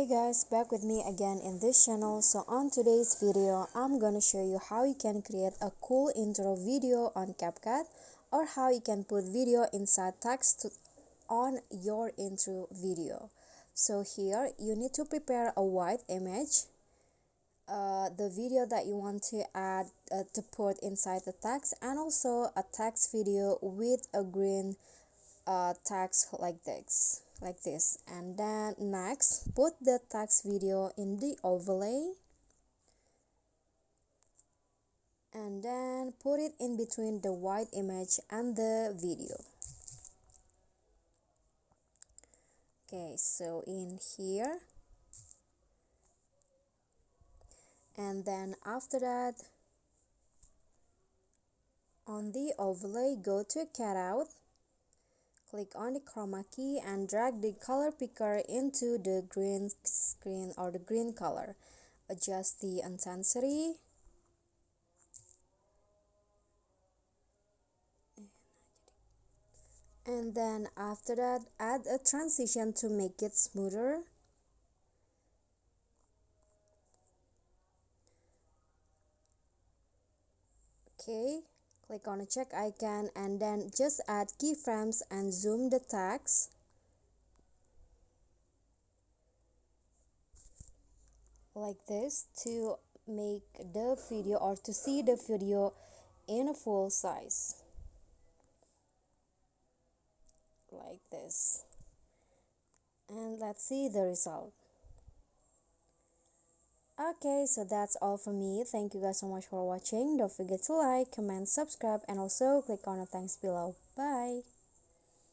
Hey guys, back with me again in this channel. So on today's video, I'm gonna show you how you can create a cool intro video on CapCut, or how you can put video inside text on your intro video. So here you need to prepare a white image, the video that you want to add to put inside the text, and also a text video with a green text like this. And then next, put the text video in the overlay, and then put it in between the white image and the video. Okay, so in here, and then after that, on the overlay, go to cutout, click on the chroma key and drag the color picker into the green screen or the green color. Adjust the intensity, and then after that, add a transition to make it smoother. Okay, click on a check icon and then just add keyframes and zoom the text like this to make the video, or to see the video in a full size like this. And let's see the result. Okay, so that's all for me. Thank you guys so much for watching. Don't forget to like, comment, subscribe, and also click on the thanks below. Bye.